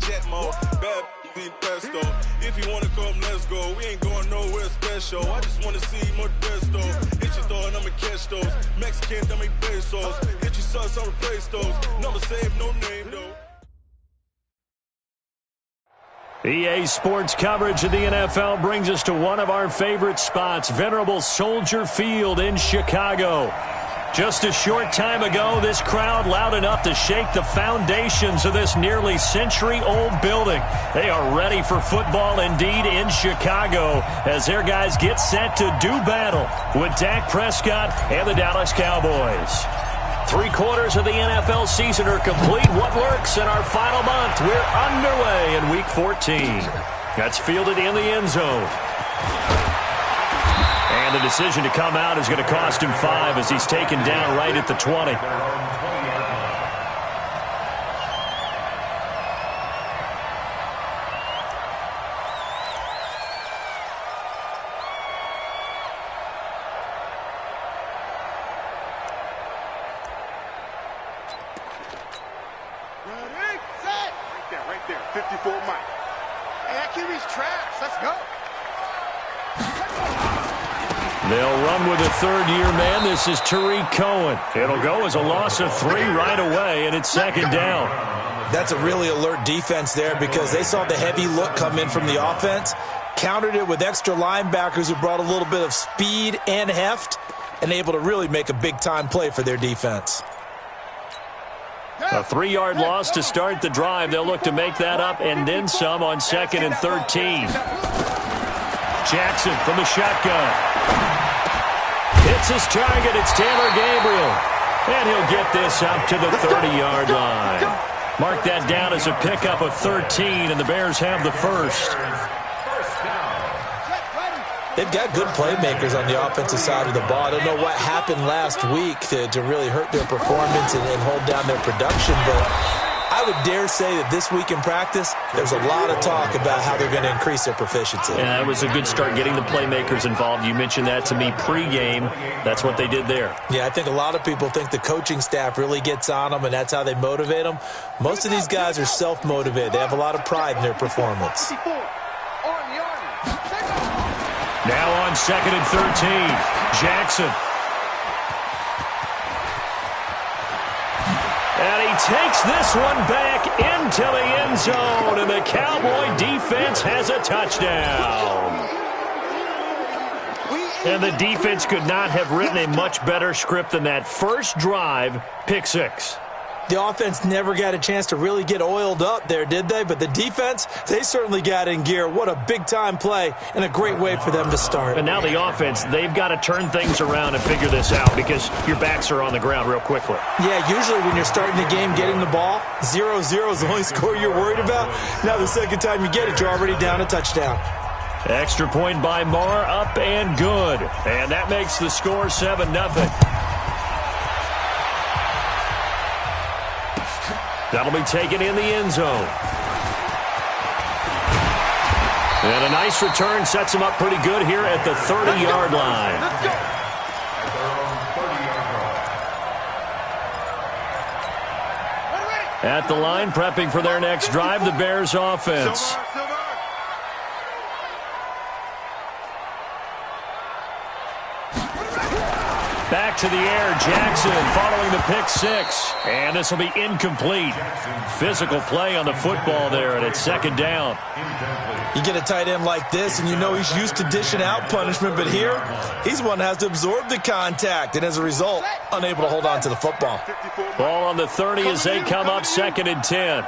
jet mode. Bad being pesto. If you wanna come, let's go. We ain't going nowhere special. I just wanna see more desto. Hit your throw and I'ma catch those. Mexican, dummy pesos. Hit your sauce, I'll replace those. Number save, no name though. EA Sports coverage of the NFL brings us to one of our favorite spots, venerable Soldier Field in Chicago. Just a short time ago, this crowd loud enough to shake the foundations of this nearly century-old building. They are ready for football indeed in Chicago as their guys get set to do battle with Dak Prescott and the Dallas Cowboys. 3/4 of the NFL season are complete. What works in our final month? We're underway in Week 14. That's fielded in the end zone. And the decision to come out is going to cost him 5 as he's taken down right at the 20. Right there, 54 Mike. Hey, that QB's trash. Let's go. They'll run with a third-year man. This is Tariq Cohen. It'll go as a loss of 3 right away, and it's second down. That's a really alert defense there because they saw the heavy look come in from the offense, countered it with extra linebackers who brought a little bit of speed and heft, and able to really make a big-time play for their defense. A 3-yard loss to start the drive. They'll look to make that up and then some on 2nd and 13. Jackson from the shotgun. Hits his target. It's Taylor Gabriel. And he'll get this up to the 30-yard line. Mark that down as a pickup of 13, and the Bears have the first. They've got good playmakers on the offensive side of the ball. I don't know what happened last week to really hurt their performance and hold down their production, but I would dare say that this week in practice, there's a lot of talk about how they're going to increase their proficiency. Yeah, it was a good start getting the playmakers involved. You mentioned that to me pregame. That's what they did there. Yeah, I think a lot of people think the coaching staff really gets on them, and that's how they motivate them. Most of these guys are self-motivated. They have a lot of pride in their performance. Now on 2nd and 13, Jackson. And he takes this one back into the end zone, and the Cowboy defense has a touchdown. And the defense could not have written a much better script than that first drive, pick 6. The offense never got a chance to really get oiled up there, did they? But the defense, they certainly got in gear. What a big-time play and a great way for them to start. And now the offense, they've got to turn things around and figure this out because your backs are on the ground real quickly. Yeah, usually when you're starting the game getting the ball, 0-0 is the only score you're worried about. Now the second time you get it, you're already down a touchdown. Extra point by Marr, up and good. And that makes the score 7-0. That'll be taken in the end zone. And a nice return sets him up pretty good here at the 30-yard line. At the line, prepping for their next drive, the Bears offense. Back to the air, Jackson following the pick 6. And this will be incomplete. Physical play on the football there, and it's second down. You get a tight end like this, and you know he's used to dishing out punishment, but here, he's one that has to absorb the contact, and as a result, unable to hold on to the football. Ball on the 30 as they come up 2nd and 10.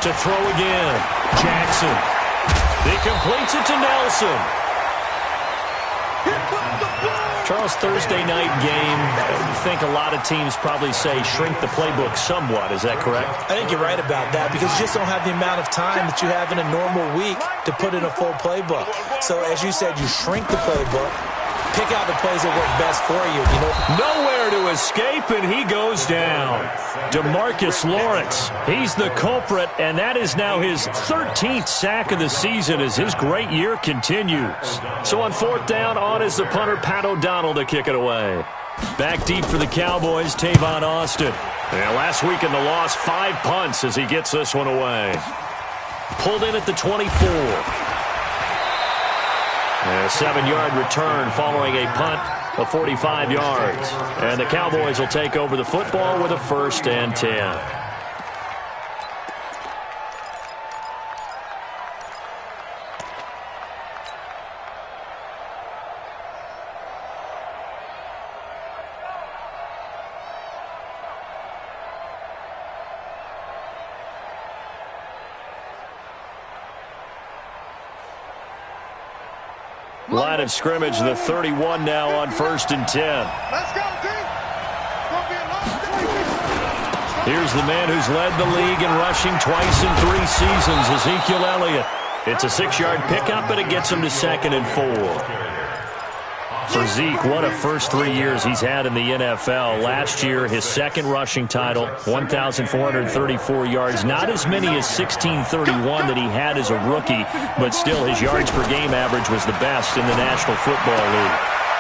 To throw again, Jackson. He completes it to Nelson. Charles, Thursday night game, I think a lot of teams probably say shrink the playbook somewhat. Is that correct? I think you're right about that because you just don't have the amount of time that you have in a normal week to put in a full playbook. So, as you said, you shrink the playbook, pick out the plays that work best for you. Nowhere to escape, and he goes down. DeMarcus Lawrence, he's the culprit, and that is now his 13th sack of the season as his great year continues. So on 4th down, on is the punter, Pat O'Donnell, to kick it away. Back deep for the Cowboys, Tavon Austin. And last week in the loss, 5 punts as he gets this one away. Pulled in at the 24. And a 7-yard return following a punt of 45 yards. And the Cowboys will take over the football with a 1st and 10. Line of scrimmage, the 31 now on 1st and 10. Let's go, D. Here's the man who's led the league in rushing twice in 3 seasons, Ezekiel Elliott. It's a 6-yard pickup, but it gets him to 2nd and 4. For Zeke, what a first 3 years he's had in the NFL. Last year, his 2nd rushing title, 1,434 yards. Not as many as 1,631 that he had as a rookie, but still his yards per game average was the best in the National Football League.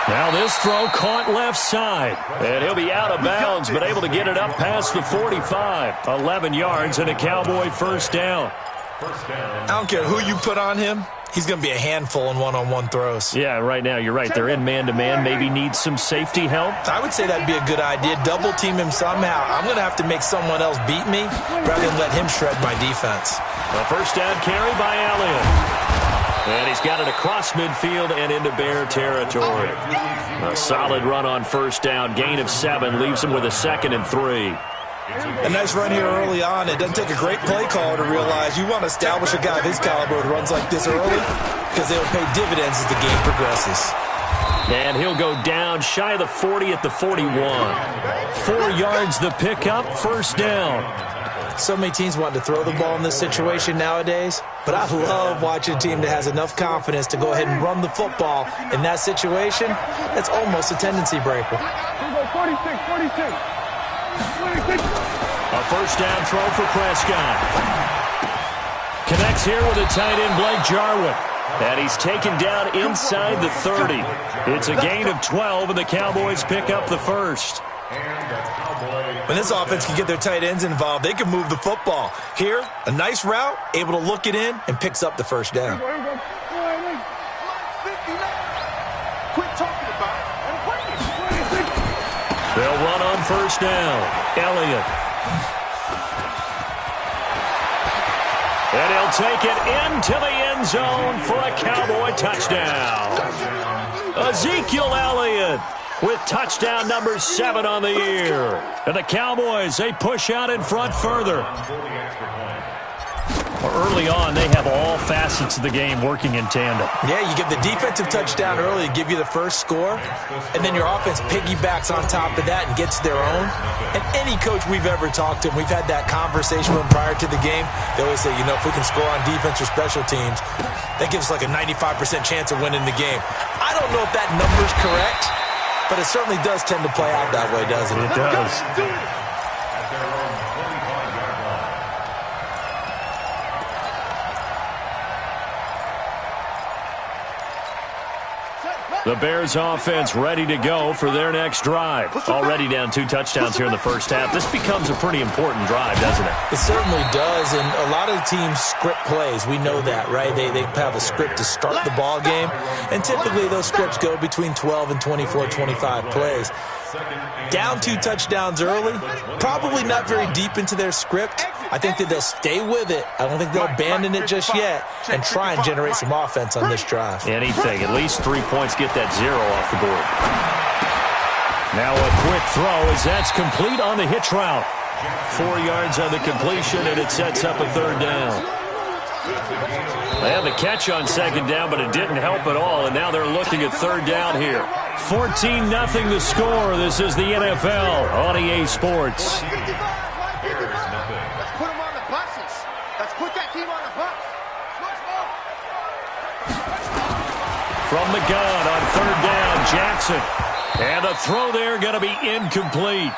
Now this throw caught left side, and he'll be out of bounds, but able to get it up past the 45. 11 yards and a Cowboy 1st down. I don't care who you put on him. He's going to be a handful in one-on-one throws. Yeah, right now, you're right. They're in man-to-man. Maybe needs some safety help. I would say that'd be a good idea. Double-team him somehow. I'm going to have to make someone else beat me rather than let him shred my defense. A 1st down carry by Elliott. And he's got it across midfield and into Bear territory. A solid run on 1st down. Gain of 7 leaves him with a 2nd and 3. A nice run here early on. It doesn't take a great play caller to realize you want to establish a guy of his caliber with runs like this early because they'll pay dividends as the game progresses. And he'll go down shy of the 40 at the 41. 4 yards the pickup, 1st down. So many teams want to throw the ball in this situation nowadays, but I love watching a team that has enough confidence to go ahead and run the football in that situation. That's almost a tendency breaker. 46. A 1st down throw for Prescott. Connects here with a tight end, Blake Jarwin. And he's taken down inside the 30. It's a gain of 12, and the Cowboys pick up the 1st. When this offense can get their tight ends involved, they can move the football. Here, a nice route, able to look it in, and picks up the 1st down. Quit talking about it. They'll run on 1st down. Elliott. And he'll take it into the end zone for a Cowboy touchdown. Ezekiel Elliott with touchdown number 7 on the year. And the Cowboys, they push out in front further. Early on, they have all facets of the game working in tandem. Yeah, you get the defensive touchdown early to give you the 1st score, and then your offense piggybacks on top of that and gets their own. And any coach we've ever talked to, and we've had that conversation with them prior to the game, they always say, you know, if we can score on defense or special teams, that gives us like a 95% chance of winning the game. I don't know if that number's correct, but it certainly does tend to play out that way, doesn't it? It does. The Bears offense ready to go for their next drive. Already down 2 touchdowns here in the 1st half. This becomes a pretty important drive, doesn't it? It certainly does, and a lot of the teams script plays. We know that, right? They have a script to start the ball game, and typically those scripts go between 12 and 24, 25 plays. Down 2 touchdowns early, probably not very deep into their script. I think that they'll stay with it. I don't think they'll abandon it just yet and try and generate some offense on this drive. Anything. At least 3 points, get that 0 off the board. Now a quick throw as that's complete on the hitch route. 4 yards on the completion, and it sets up a 3rd down. They had the catch on 2nd down, but it didn't help at all, and now they're looking at 3rd down here. 14-0 the score. This is the NFL on EA Sports. Let's put them on the buses. Let's put that team on the bus. From the gun on 3rd down, Jackson. And the throw there going to be incomplete.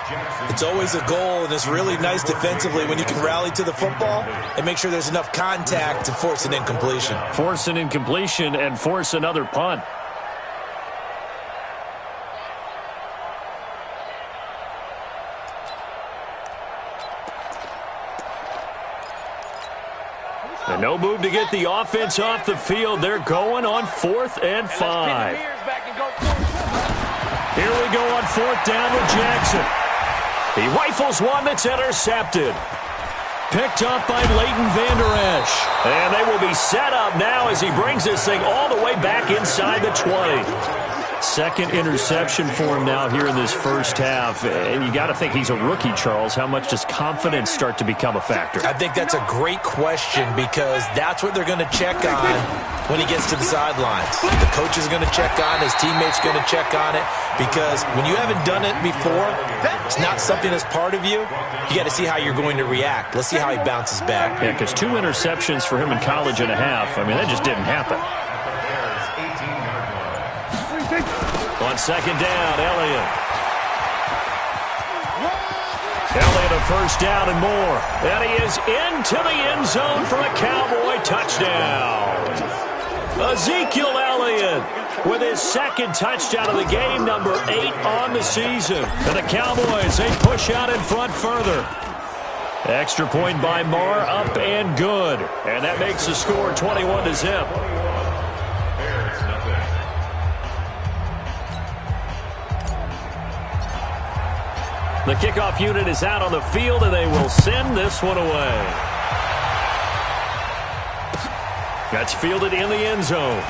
It's always a goal, and it's really nice defensively when you can rally to the football and make sure there's enough contact to force an incompletion. Force an incompletion and force another punt. And no move to get the offense off the field. They're going on 4th and 5. Here we go on 4th down with Jackson. He rifles one that's intercepted. Picked up by Leighton Vander Esch. And they will be set up now as he brings this thing all the way back inside the 20. Second interception for him now here in this first half. And you got to think he's a rookie, Charles. How much does confidence start to become a factor? I think that's a great question because that's what they're going to check on when he gets to the sidelines. The coach is going to check on, his teammates going to check on it, because when you haven't done it before, it's not something that's part of you. You got to see how you're going to react. Let's see how he bounces back. Yeah, because 2 interceptions for him in college and a half. I mean, that just didn't happen. On 2nd down, Elliott. Elliott a first down and more. And he is into the end zone for a Cowboy touchdown. Ezekiel Elliott with his 2nd touchdown of the game, number 8 on the season. And the Cowboys, they push out in front further. Extra point by Marr, up and good. And that makes the score 21-0. The kickoff unit is out on the field, and they will send this one away. That's fielded in the end zone.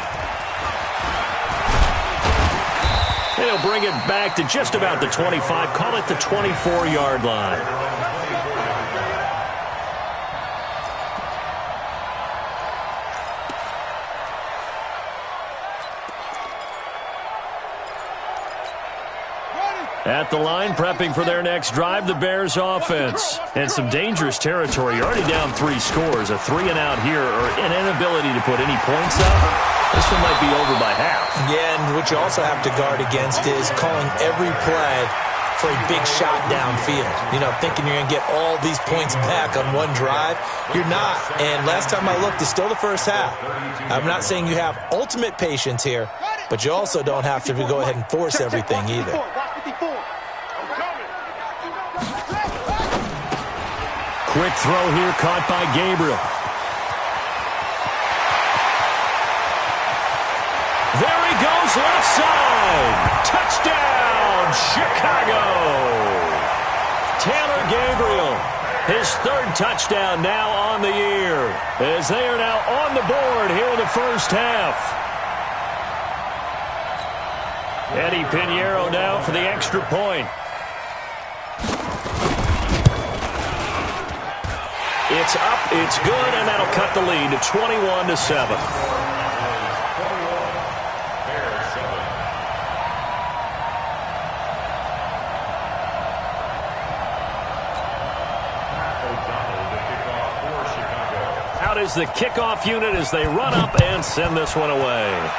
They'll bring it back to just about the 25, call it the 24-yard line. At the line, prepping for their next drive, the Bears offense. And some dangerous territory. You're already down 3 scores. A 3-and-out here, or an inability to put any points up. This one might be over by half. Yeah, and what you also have to guard against is calling every play for a big shot downfield. You know, thinking you're going to get all these points back on one drive. You're not. And last time I looked, it's still the first half. I'm not saying you have ultimate patience here, but you also don't have to go ahead and force everything either. Quick throw here, caught by Gabriel. There he goes, left side. Touchdown, Chicago. Taylor Gabriel, his 3rd touchdown now on the year, as they are now on the board here in the first half. Eddie Pinheiro now for the extra point. It's up, it's good, and that'll cut the lead to 21-7. Out is the kickoff unit as they run up and send this one away.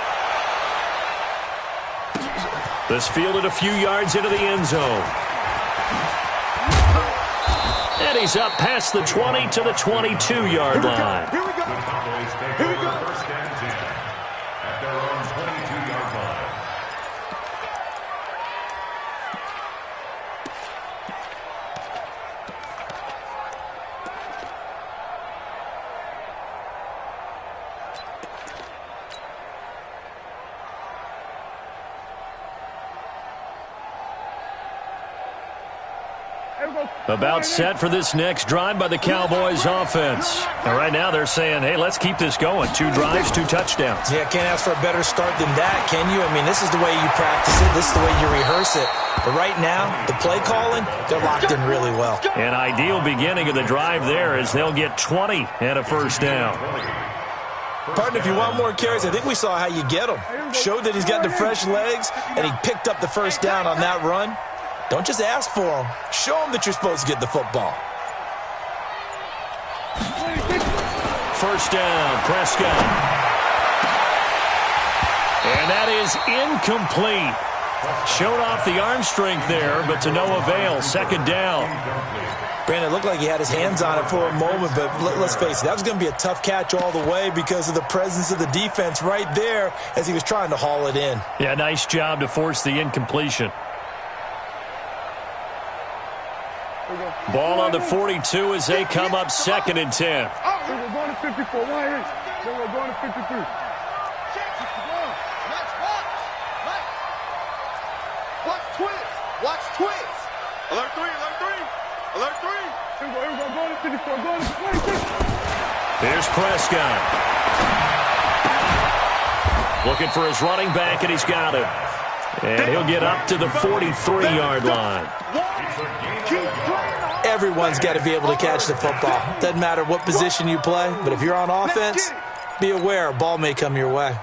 This fielded a few yards into the end zone. And he's up past the 20 to the 22-yard line. Here we go. Here we go. First and 10 at their own 22-yard line. About set for this next drive by the Cowboys offense. And right now they're saying, hey, let's keep this going. 2 drives, 2 touchdowns. Yeah, can't ask for a better start than that, can you? I mean, this is the way you practice it. This is the way you rehearse it. But right now, the play calling, they're locked in really well. An ideal beginning of the drive there as they'll get 20 and a first down. Partner, if you want more carries, I think we saw how you get them. Showed that he's got the fresh legs, and he picked up the first down on that run. Don't just ask for them. Show them that you're supposed to get the football. First down, Prescott. And that is incomplete. Showed off the arm strength there, but to no avail. 2nd down. Brandon, it looked like he had his hands on it for a moment, but let's face it, that was going to be a tough catch all the way because of the presence of the defense right there as he was trying to haul it in. Yeah, nice job to force the incompletion. Ball on the 42 as they come up 2nd and 10. Then we're going to 54. 1 8. Then we're going to 53. Watch twins. Watch twins. Alert 3. Alert 3. Alert 3. Here we go. Going to 54. Going to 26. Here's Prescott. Looking for his running back, and he's got him. And he'll get up to the 43-yard line. Everyone's got to be able to catch the football. Doesn't matter what position you play, but if you're on offense, be aware a ball may come your way.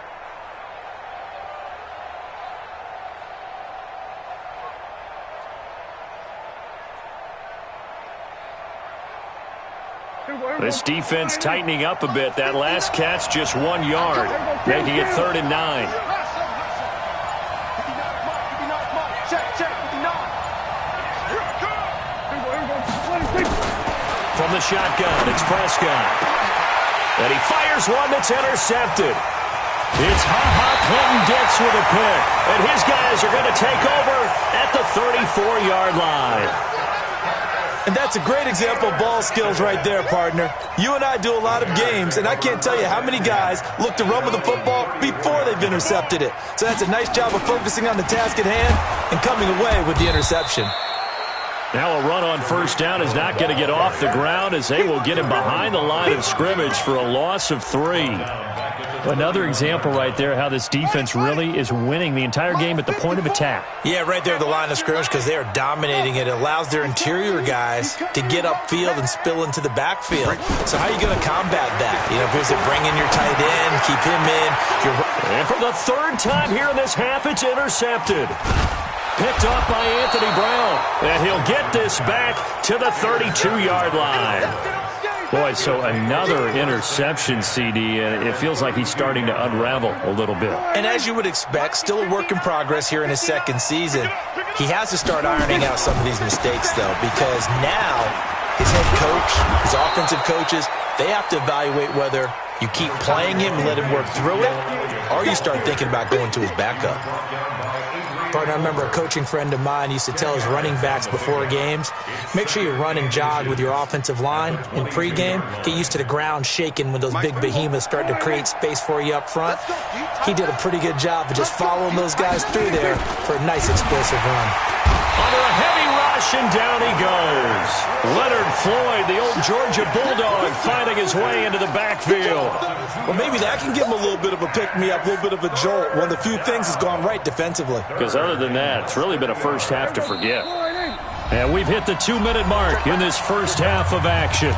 This defense tightening up a bit. That last catch just 1 yard, making it 3rd and 9. From the shotgun, it's Prescott. And he fires one that's intercepted. It's Clinton-Dix with a pick. And his guys are going to take over at the 34-yard line. And that's a great example of ball skills right there, partner. You and I do a lot of games, and I can't tell you how many guys look to run with the football before they've intercepted it. So that's a nice job of focusing on the task at hand and coming away with the interception. Now a run on first down is not going to get off the ground as they will get him behind the line of scrimmage for a loss of 3. Another example right there how this defense really is winning the entire game at the point of attack. Yeah, right there at the line of scrimmage because they are dominating it. It allows their interior guys to get upfield and spill into the backfield. So how are you going to combat that? You know, because they bring in your tight end, keep him in. And for the 3rd time here in this half, it's intercepted. Picked up by Anthony Brown. And he'll get this back to the 32-yard line. Boy, so another interception, CD, and it feels like he's starting to unravel a little bit. And as you would expect, still a work in progress here in his 2nd season. He has to start ironing out some of these mistakes, though, because now his head coach, his offensive coaches, they have to evaluate whether you keep playing him and let him work through it, or you start thinking about going to his backup. Partner, I remember a coaching friend of mine used to tell his running backs before games, make sure you run and jog with your offensive line in pregame. Get used to the ground shaking when those big behemoths start to create space for you up front. He did a pretty good job of just following those guys through there for a nice explosive run. Under a heavy rush, and down he goes. Leonard Floyd, the old Georgia Bulldog, finding his way into the backfield. Well, maybe that can give him a little bit of a pick-me-up, a little bit of a jolt. One of the few things has gone right defensively. Because other than that, it's really been a first half to forget. And we've hit the 2-minute mark in this first half of action.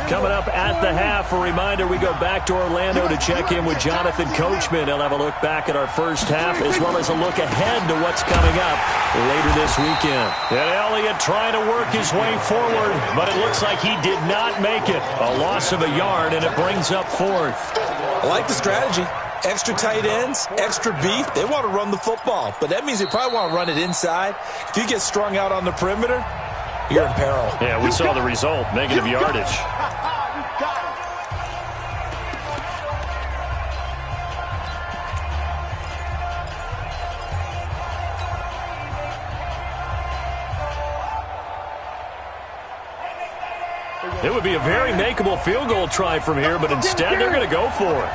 Coming up at the half, a reminder, we go back to Orlando to check in with Jonathan Coachman. He'll have a look back at our first half as well as a look ahead to what's coming up later this weekend. And Elliott trying to work his way forward, but it looks like he did not make it. A loss of a yard, and it brings up 4th. I like the strategy. Extra tight ends, extra beef. They want to run the football, but that means they probably want to run it inside. If you get strung out on the perimeter, you're in peril. Yeah, we saw the result, negative yardage. It would be a very makeable field goal try from here, but instead they're going to go for it.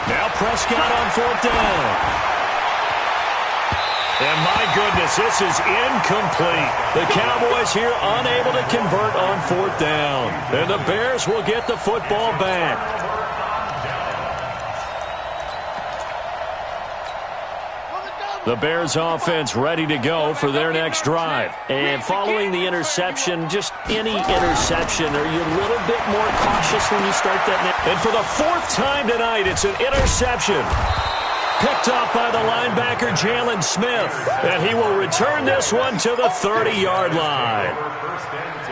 Now Prescott on 4th down. And my goodness, this is incomplete. The Cowboys here unable to convert on 4th down. And the Bears will get the football back. The Bears offense ready to go for their next drive. And following the interception, just any interception, are you a little bit more cautious when you start that? And for the 4th time tonight, it's an interception. Picked up by the linebacker, Jalen Smith. And he will return this one to the 30-yard line.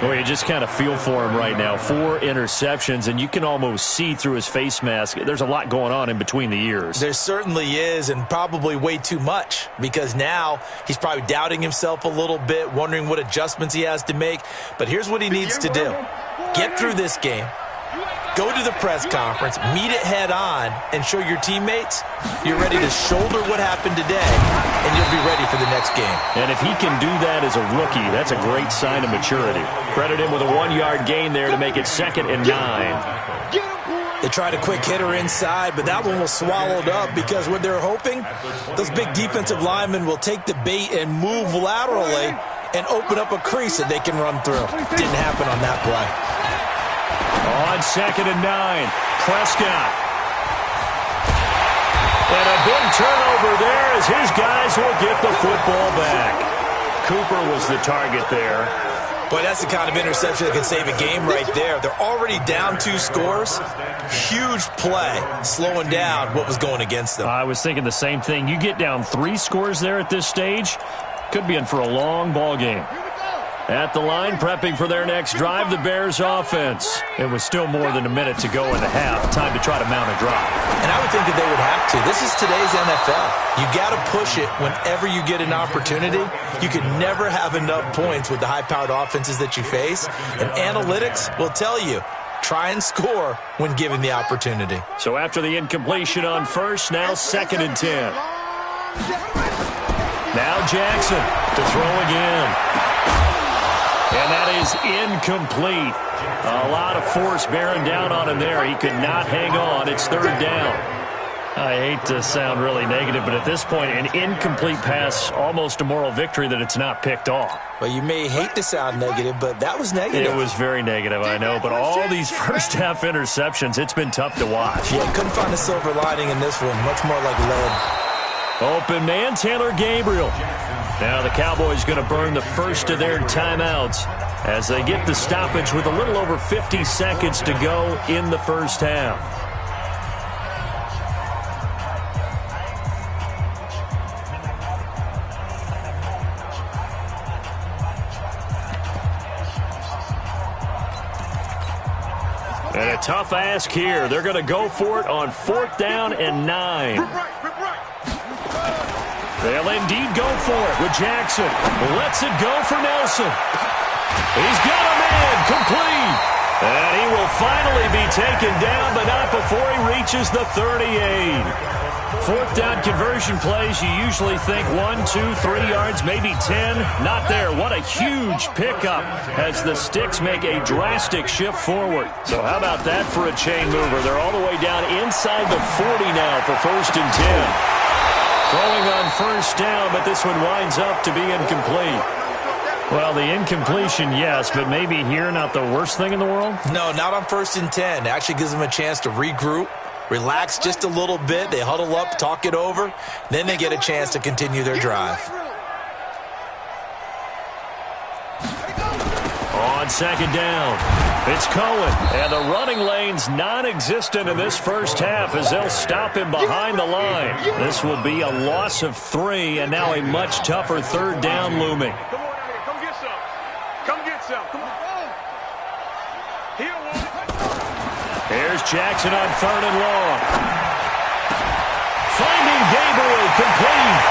Boy, you just kind of feel for him right now. 4 interceptions, and you can almost see through his face mask. There's a lot going on in between the ears. There certainly is, and probably way too much, because now he's probably doubting himself a little bit, wondering what adjustments he has to make. But here's what he needs to do. Get through this game. go to the press conference, meet it head on, and show your teammates you're ready to shoulder what happened today, and you'll be ready for the next game. And if he can do that as a rookie, that's a great sign of maturity. Credit him with a 1-yard gain there to make it 2nd and 9. They tried a quick hitter inside, but that one was swallowed up because what they're hoping, those big defensive linemen will take the bait and move laterally and open up a crease that they can run through. Didn't happen on that play. On 2nd and 9, Prescott. And a big turnover there as his guys will get the football back. Cooper was the target there. Boy, that's the kind of interception that can save a game right there. They're already down 2 scores. Huge play, slowing down what was going against them. I was thinking the same thing. You get down 3 scores there at this stage, could be in for a long ball game. At the line, prepping for their next drive, the Bears offense. It was still more than a minute to go in the half. Time to try to mount a drive. And I would think that they would have to. This is today's NFL. You got to push it whenever you get an opportunity. You can never have enough points with the high-powered offenses that you face. And analytics will tell you, try and score when given the opportunity. So after the incompletion on first, now 2nd and 10. Now Jackson to throw again. And that is incomplete. A lot of force bearing down on him there. He could not hang on. It's 3rd down. I hate to sound really negative, but at this point, an incomplete pass, almost a moral victory that it's not picked off. Well, you may hate to sound negative, but that was negative. It was very negative, I know. But all these first-half interceptions, it's been tough to watch. Yeah, couldn't find a silver lining in this one. Much more like lead. Open man, Taylor Gabriel. Now the Cowboys going to burn the first of their timeouts as they get the stoppage with a little over 50 seconds to go in the first half. And a tough ask here. They're going to go for it on 4th down and 9. They'll indeed go for it with Jackson. Lets it go for Nelson. He's got a man complete. And he will finally be taken down, but not before he reaches the 38. 4th down conversion plays, you usually think 1, 2, 3 yards, maybe 10. Not there. What a huge pickup as the Sticks make a drastic shift forward. So how about that for a chain mover? They're all the way down inside the 40 now for 1st and 10. Throwing on 1st down, but this one winds up to be incomplete. Well, the incompletion, yes, but maybe here not the worst thing in the world? No, not on 1st and 10. It actually gives them a chance to regroup, relax just a little bit. They huddle up, talk it over. Then they get a chance to continue their drive. On 2nd down, it's Cohen. And the running lane's non-existent in this first half as they'll stop him behind the line. This will be a loss of 3, and now a much tougher 3rd down looming. Come on out here. Come get some. Come get some. Come on. Here's Jackson on 3rd and long. Finding Gabriel complete.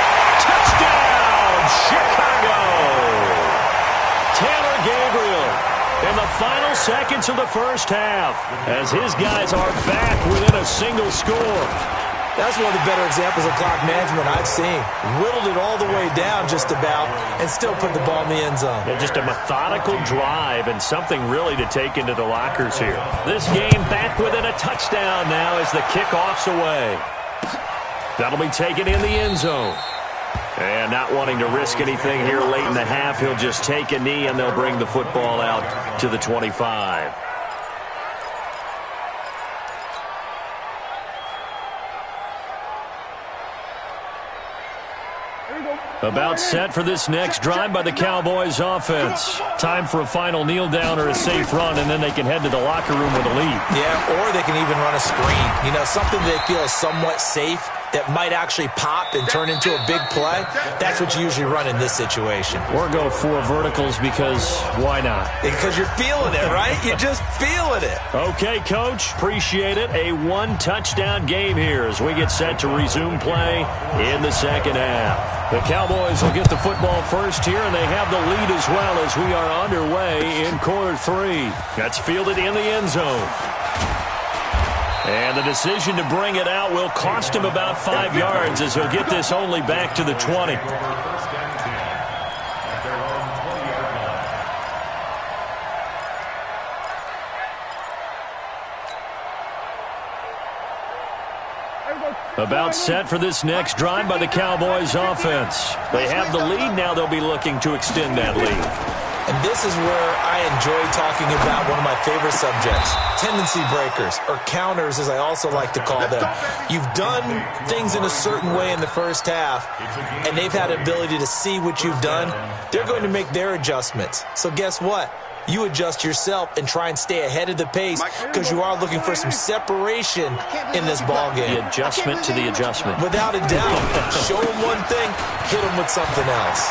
Touchdown, Chicago. Taylor Gabriel in the final seconds of the first half as his guys are back within a single score. That's one of the better examples of clock management I've seen. Whittled it all the way down just about and still put the ball in the end zone. Yeah, just a methodical drive and something really to take into the lockers here. This game back within a touchdown now as the kickoff's away. That'll be taken in the end zone. And not wanting to risk anything here late in the half, he'll just take a knee and they'll bring the football out to the 25. About set for this next drive by the Cowboys offense. Time for a final kneel down or a safe run, and then they can head to the locker room with a lead. Yeah, or they can even run a screen. You know, something they feel is somewhat safe that might actually pop and turn into a big play. That's what you usually run in this situation. Or go 4 verticals because why not? Because you're feeling it, right? You're just feeling it. Okay, Coach. Appreciate it. A 1-touchdown game here as we get set to resume play in the second half. The Cowboys will get the football first here, and they have the lead as well as we are underway in quarter 3. That's fielded in the end zone. And the decision to bring it out will cost him about 5 yards as he'll get this only back to the 20. About set for this next drive by the Cowboys offense. They have the lead. Now they'll be looking to extend that lead. And this is where I enjoy talking about one of my favorite subjects, tendency breakers, or counters as I also like to call them. You've done things in a certain way in the first half, and they've had the ability to see what you've done. They're going to make their adjustments. So guess what? You adjust yourself and try and stay ahead of the pace because you are looking for some separation in this ball game. The adjustment to the adjustment. Without a doubt. Show them one thing, hit them with something else.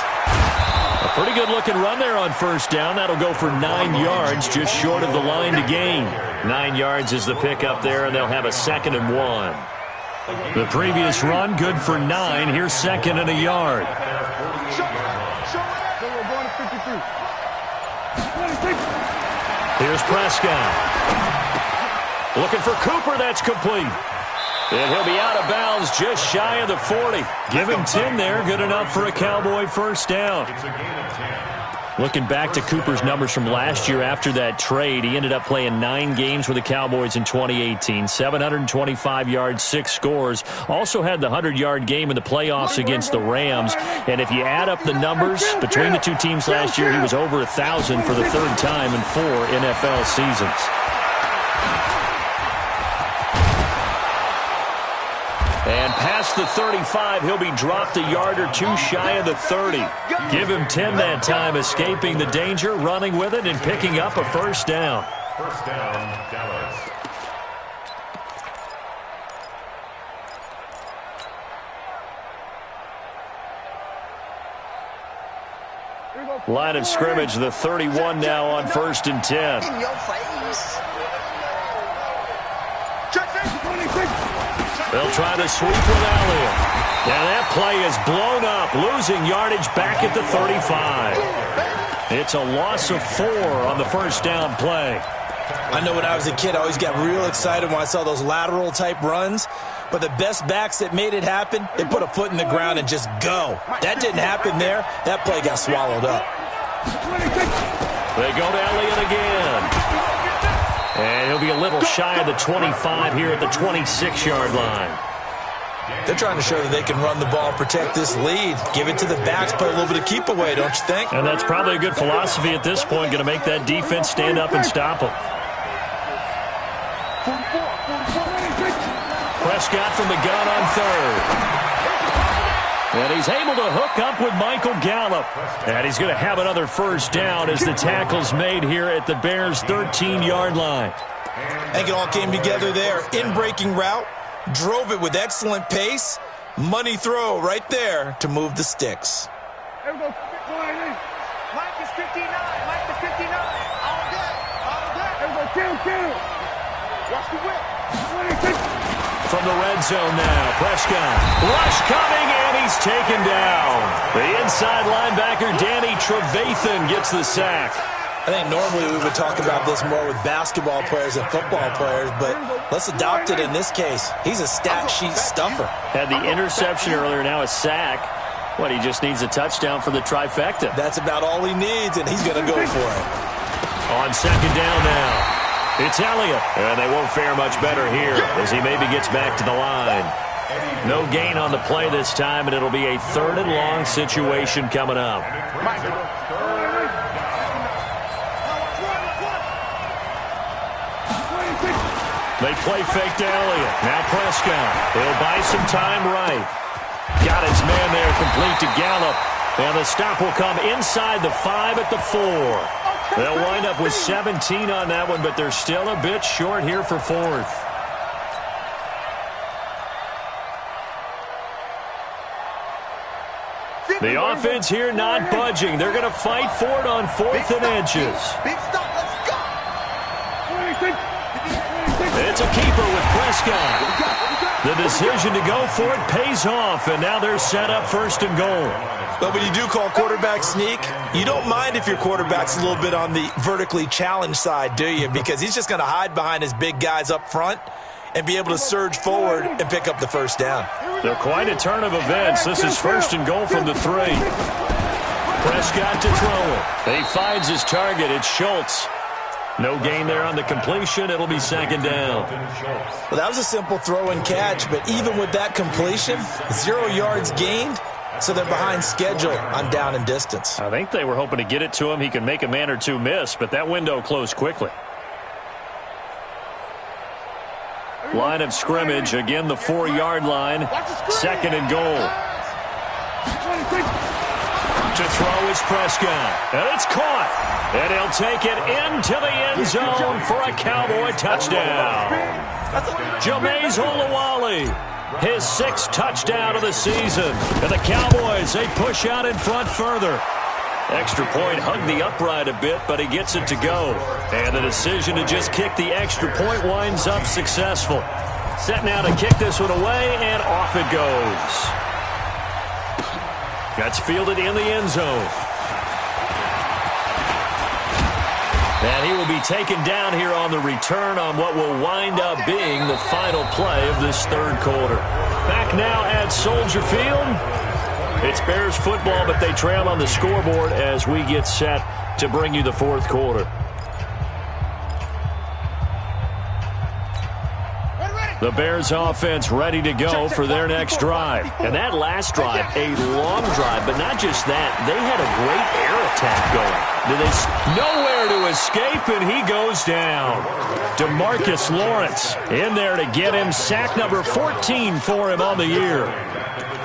A pretty good-looking run there on first down. That'll go for 9 yards, just short of the line to gain. 9 yards is the pickup there, and they'll have a 2nd and 1. The previous run, good for 9. Here's 2nd and a yard. Here's Prescott. Looking for Cooper. That's complete. And he'll be out of bounds just shy of the 40. Give him 10 there. Good enough for a Cowboy first down. Looking back to Cooper's numbers from last year after that trade, he ended up playing 9 games with the Cowboys in 2018. 725 yards, 6 scores. Also had the 100-yard game in the playoffs against the Rams. And if you add up the numbers between the two teams last year, he was over 1,000 for the 3rd time in 4 NFL seasons. And past the 35, he'll be dropped a yard or 2 shy of the 30. Give him 10 that time, escaping the danger, running with it, and picking up a first down. First down, Dallas. Line of scrimmage, the 31 now on 1st and 10. In your face. They'll try to sweep with Elliott. And that play is blown up, losing yardage back at the 35. It's a loss of 4 on the first down play. I know when I was a kid, I always got real excited when I saw those lateral-type runs. But the best backs that made it happen, they put a foot in the ground and just go. That didn't happen there. That play got swallowed up. They go to Elliott again. And he'll be a little shy of the 25 here at the 26-yard line. They're trying to show that they can run the ball, protect this lead. Give it to the backs, play a little bit of keep away, don't you think? And that's probably a good philosophy at this point, going to make that defense stand up and stop them. Prescott from the gun on 3rd. And he's able to hook up with Michael Gallup. And he's going to have another first down as the tackle's made here at the Bears' 13-yard line. I think it all came together there. In-breaking route, drove it with excellent pace. Money throw right there to move the sticks. Mike is 59. Mike is 59. All day. All day. Kill. Watch the whip. From the red zone now, Prescott. Rush coming, and he's taken down. The inside linebacker, Danny Trevathan, gets the sack. I think normally we would talk about this more with basketball players and football players, but let's adopt it in this case. He's a stat sheet stuffer. Had the interception earlier, now a sack. What, he just needs a touchdown for the trifecta. That's about all he needs, and he's going to go for it. On 2nd down now. It's Elliott, and they won't fare much better here as he maybe gets back to the line. No gain on the play this time, and it'll be a 3rd and long situation coming up. They play fake to Elliott. Now Prescott. He'll buy some time right. Got his man there, complete to Gallup. And the stop will come inside the 5 at the 4. They'll wind up with 17 on that one, but they're still a bit short here for 4th. The offense here not budging. They're going to fight for it on 4th and inches. Big stop. Let's go. It's a keeper with Prescott. The decision to go for it pays off, and now they're set up 1st and goal. But when you do call quarterback sneak, you don't mind if your quarterback's a little bit on the vertically challenged side, do you? Because he's just going to hide behind his big guys up front, and be able to surge forward and pick up the first down. So quite a turn of events. This is 1st and goal from the 3. Prescott to throw it. He finds his target. It's Schultz. No gain there on the completion. It'll be 2nd down. Well, that was a simple throw and catch, but even with that completion, 0 yards gained, so they're behind schedule on down and distance. I think they were hoping to get it to him. He could make a man or two miss, but that window closed quickly. Line of scrimmage, again the 4-yard line. 2nd and goal. To throw is Prescott. And it's caught. And he'll take it into the end zone for a Cowboy touchdown. Jameis Olawale, his 6th touchdown of the season. And the Cowboys, they push out in front further. Extra point hugged the upright a bit, but he gets it to go. And the decision to just kick the extra point winds up successful. Set now to kick this one away, and off it goes. That's fielded in the end zone. And he will be taken down here on the return on what will wind up being the final play of this 3rd quarter. Back now at Soldier Field. It's Bears football, but they trail on the scoreboard as we get set to bring you the 4th quarter. The Bears offense ready to go for their next drive. And that last drive, a long drive, but not just that. They had a great air attack going. Nowhere to escape, and he goes down. DeMarcus Lawrence in there to get him sack number 14 for him on the year.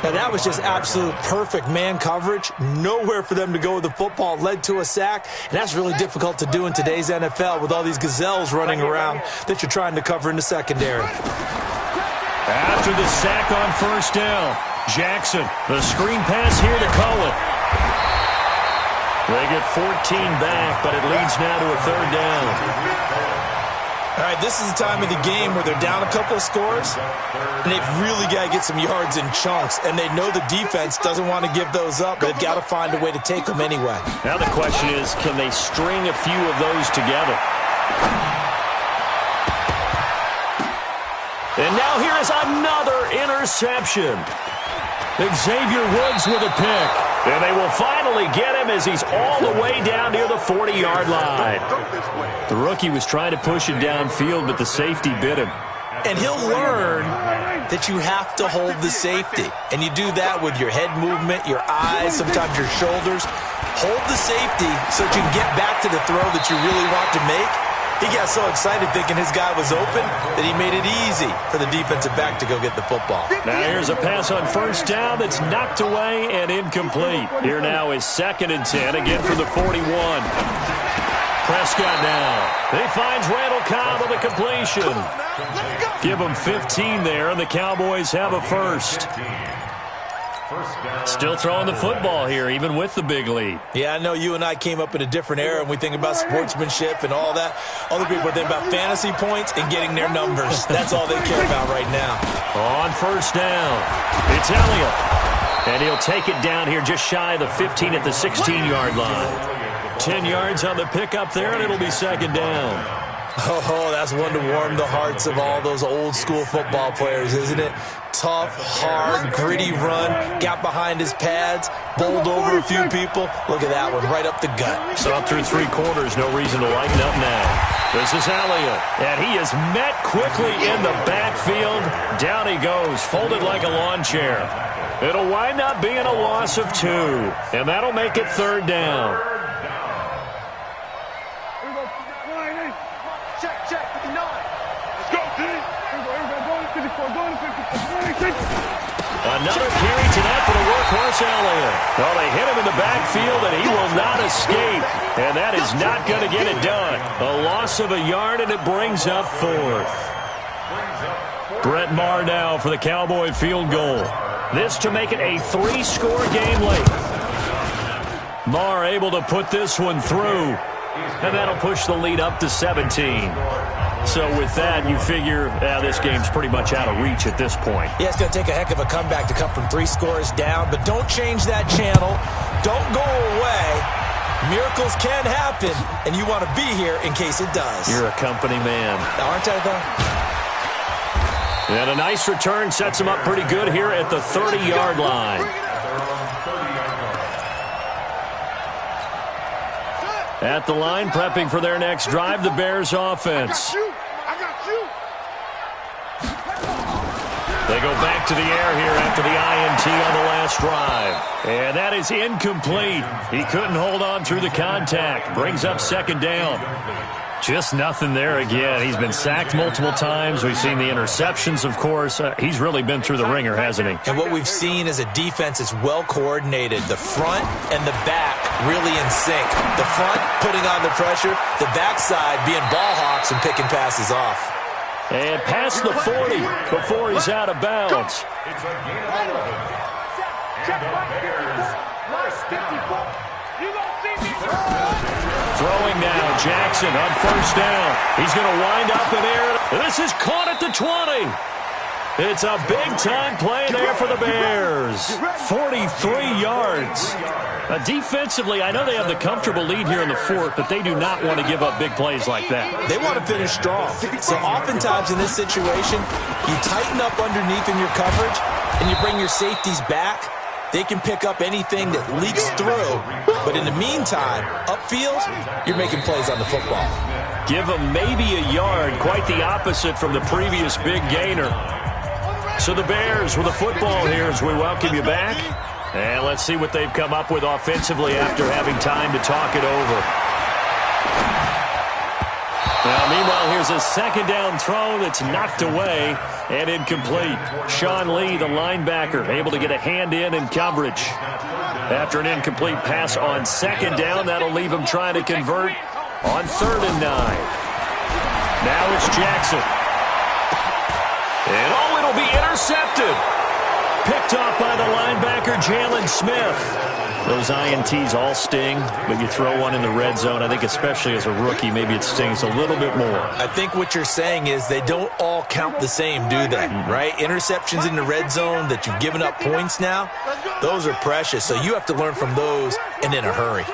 Now, that was just absolute perfect man coverage. Nowhere for them to go with the football. Led to a sack, and that's really difficult to do in today's NFL with all these gazelles running around that you're trying to cover in the secondary. After the sack on 1st down, Jackson, the screen pass here to Cullen. They get 14 back, but it leads now to a 3rd down. All right, this is the time of the game where they're down a couple of scores, and they've really got to get some yards in chunks, and they know the defense doesn't want to give those up, but they've got to find a way to take them anyway. Now the question is, can they string a few of those together? And now here is another interception. Xavier Woods with a pick. And they will finally get him as he's all the way down near the 40-yard line. The rookie was trying to push it downfield, but the safety bit him. And he'll learn that you have to hold the safety. And you do that with your head movement, your eyes, sometimes your shoulders. Hold the safety so that you can get back to the throw that you really want to make. He got so excited thinking his guy was open that he made it easy for the defensive back to go get the football. Now here's a pass on 1st down that's knocked away and incomplete. Here now is 2nd and 10, again for the 41. Prescott now. He finds Randall Cobb with a completion. Give him 15 there, and the Cowboys have a 1st. Still throwing the football here, even with the big lead. Yeah, I know you and I came up in a different era, and we think about sportsmanship and all that. Other people think about fantasy points and getting their numbers. That's all they care about right now. On 1st down, it's Elliott. And he'll take it down here just shy of the 15 at the 16-yard line. 10 yards on the pickup there, and it'll be 2nd down. Oh, that's one to warm the hearts of all those old-school football players, isn't it? Tough, hard, gritty run, got behind his pads, bowled over a few people. Look at that one, right up the gut. So up through 3 quarters, no reason to lighten up now. This is Elliott, and he is met quickly in the backfield. Down he goes, folded like a lawn chair. It'll wind up being a loss of 2, and that'll make it 3rd down. Another carry tonight for the workhorse Elliott. Well, they hit him in the backfield, and he will not escape. And that is not going to get it done. A loss of a yard, and it brings up 4th. Brett Maher now for the Cowboy field goal. This to make it a 3-score game late. Maher able to put this one through. And that'll push the lead up to 17. So with that, you figure this game's pretty much out of reach at this point. Yeah, it's going to take a heck of a comeback to come from 3 scores down, but don't change that channel. Don't go away. Miracles can happen, and you want to be here in case it does. You're a company man. Aren't I, though? And a nice return sets them up pretty good here at the 30-yard line. At the line, prepping for their next drive, the Bears offense. I got you. They go back to the air here after the INT on the last drive. And that is incomplete. He couldn't hold on through the contact. Brings up second down. Just nothing there again. He's been sacked multiple times. We've seen the interceptions, of course. He's really been through the ringer, hasn't he? And what we've seen is a defense is well coordinated. The front and the back really in sync. The front putting on the pressure, the backside being ball hawks and picking passes off. And past the 40 before he's out of bounds. It's a gain of 11. Check And the Bears first down. You don't see me. Throwing now, Jackson on first down. He's going to wind up in air. This is caught at the 20. It's a big-time play there for the Bears. 43 yards. Defensively, I know they have the comfortable lead here in the fourth, but they do not want to give up big plays like that. They want to finish strong. So oftentimes in this situation, you tighten up underneath in your coverage, and you bring your safeties back. They can pick up anything that leaks through. But in the meantime, upfield, you're making plays on the football. Give them maybe a yard, quite the opposite from the previous big gainer. So the Bears with the football here as we welcome you back. And let's see what they've come up with offensively after having time to talk it over. Now, meanwhile, here's a second down throw that's knocked away and incomplete. Sean Lee, the linebacker, able to get a hand in coverage. After an incomplete pass on second down, that'll leave him trying to convert on 3rd and 9. Now it's Jackson. And it'll be intercepted. Picked off by the linebacker, Jalen Smith. Those INTs all sting, but you throw one in the red zone, I think especially as a rookie, maybe it stings a little bit more. I think what you're saying is they don't all count the same, do they? Right? Interceptions in the red zone that you've given up points now, those are precious. So you have to learn from those and in a hurry.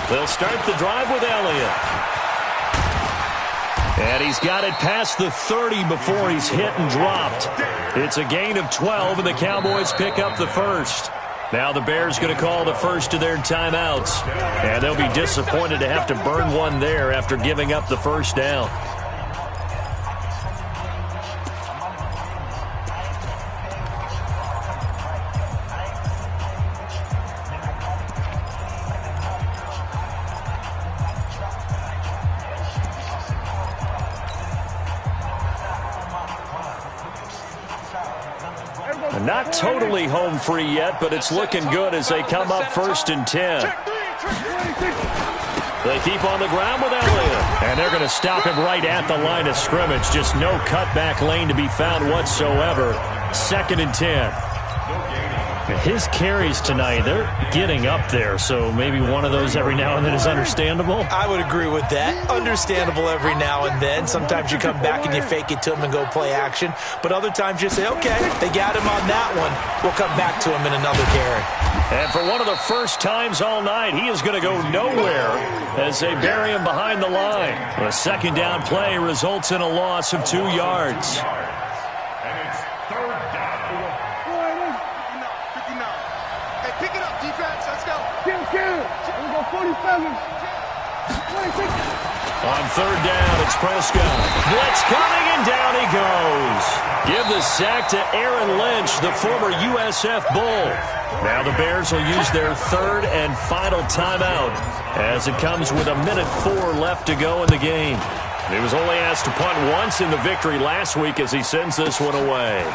They'll start the drive with Elliott. And he's got it past the 30 before he's hit and dropped. It's a gain of 12, and the Cowboys pick up the first. Now the Bears going to call the first of their timeouts. And they'll be disappointed to have to burn one there after giving up the first down. Not totally home free yet, but it's looking good as they come up 1st and 10. They keep on the ground with Elliott. And they're going to stop him right at the line of scrimmage. Just no cutback lane to be found whatsoever. 2nd and 10. His carries tonight, they're getting up there, so maybe one of those every now and then is understandable. I would agree with that. Understandable every now and then. Sometimes you come back and you fake it to him and go play action. But other times you say, okay, they got him on that one. We'll come back to him in another carry. And for one of the first times all night, he is going to go nowhere as they bury him behind the line. A second down play results in a loss of 2 yards. And it's 3rd down. Pick it up, defense. Let's go. Kill. We go 47. 26. On 3rd down, it's Prescott. Blitz coming, and down he goes. Give the sack to Aaron Lynch, the former USF Bull. Now the Bears will use their 3rd and final timeout as it comes with 1:04 left to go in the game. He was only asked to punt once in the victory last week as he sends this one away.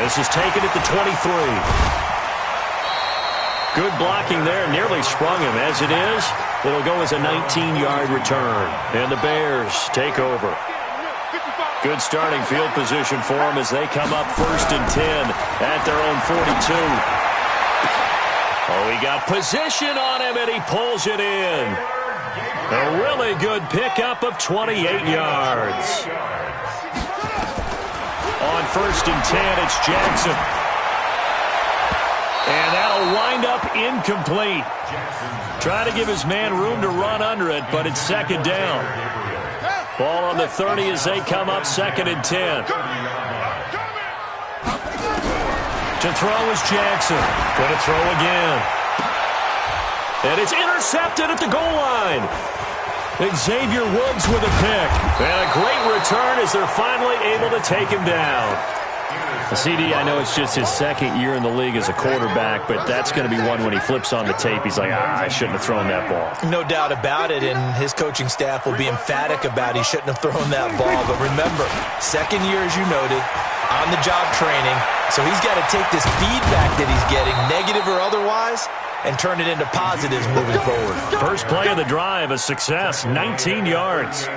This is taken at the 23. Good blocking there, nearly sprung him. As it is, it'll go as a 19-yard return. And the Bears take over. Good starting field position for them as they come up 1st and 10 at their own 42. Oh, he got position on him, and he pulls it in. A really good pickup of 28 yards. On 1st and 10, it's Jackson. And that'll wind up incomplete. Try to give his man room to run under it, but it's 2nd down. Ball on the 30 as they come up 2nd and 10. To throw is Jackson. Going to throw again. And it's intercepted at the goal line. Xavier Woods with a pick. And a great return as they're finally able to take him down. CD, I know it's just his 2nd year in the league as a quarterback, but that's going to be one when he flips on the tape. He's like, I shouldn't have thrown that ball. No doubt about it, and his coaching staff will be emphatic about he shouldn't have thrown that ball. But remember, 2nd year, as you noted, on-the-job training, so he's got to take this feedback that he's getting, negative or otherwise, and turn it into positives moving forward. First play of the drive, a success, 19 yards.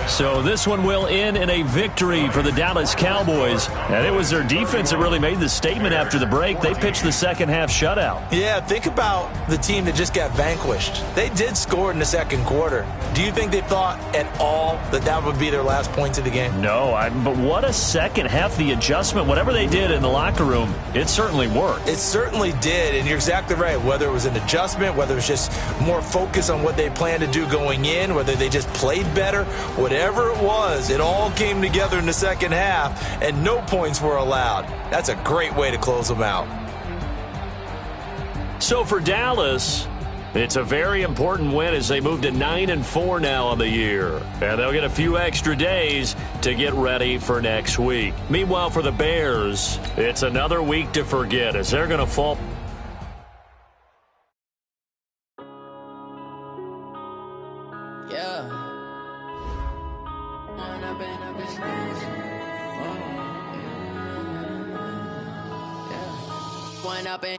So this one will end in a victory for the Dallas Cowboys. And it was their defense that really made the statement after the break. They pitched the second-half shutout. Yeah, think about the team that just got vanquished. They did score in the 2nd quarter. Do you think they thought at all that that would be their last points of the game? No, but what a second half. The adjustment, whatever they did in the locker room, it certainly worked. It certainly did, and you're exactly right. Whether it was an adjustment, whether it was just more focus on what they planned to do going in, whether they just played better, whatever it was, it all came together in the 2nd half, and no points were allowed. That's a great way to close them out. So for Dallas, it's a very important win as they move to 9-4 now on the year. And they'll get a few extra days to get ready for next week. Meanwhile, for the Bears, it's another week to forget as they're going to fall.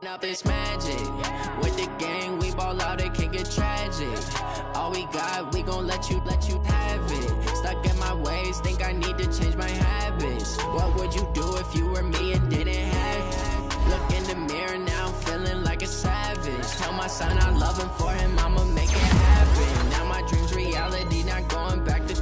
Up this magic with the gang, we ball out, it can get tragic. All we got, we gon' let you have it. Stuck in my ways, think I need to change my habits. What would you do if you were me and didn't have it? Look in the mirror now, I'm feeling like a savage. Tell my son I love him, for him I'ma make it happen. Now my dreams reality, not going back to.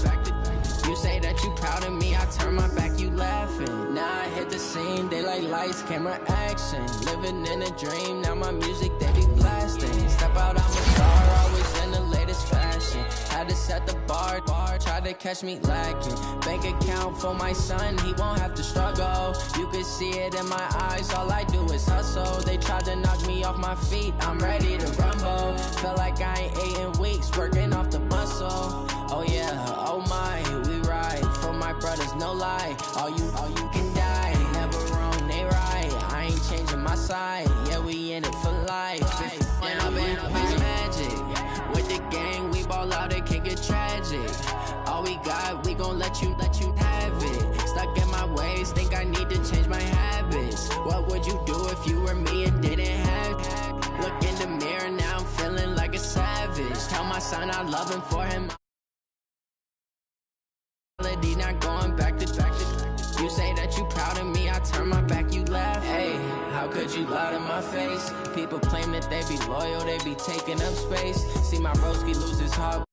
You say that you proud of me, I turn my back, you laughing. Now I hit the scene, they like lights, camera, action. Living in a dream, now my music, they be blasting. Step out, I'm a star, always in the latest fashion. Had to set the bar, try to catch me lacking. Bank account for my son, he won't have to struggle. You can see it in my eyes, all I do is hustle. They tried to knock me off my feet, I'm ready to rumble. Feel like I ain't ate in weeks, working off the muscle. Oh yeah, oh my, we ride for my brothers, no lie. All you can die, never wrong, they right. I ain't changing my side, yeah, we in it for life. Now I've been magic with the gang, we ball out, it can get tragic. All we got, we gon' let you have it. Stuck in my ways, think I need to change my habits. What would you do if you were me and didn't have it? Look in the mirror, now I'm feeling like a savage. Tell my son I love him, for him not going back to. You say that you proud of me, I turn my back, you laugh. Hey, how could you lie to my face? People claim that they be loyal, they be taking up space. See my broski lose his heart.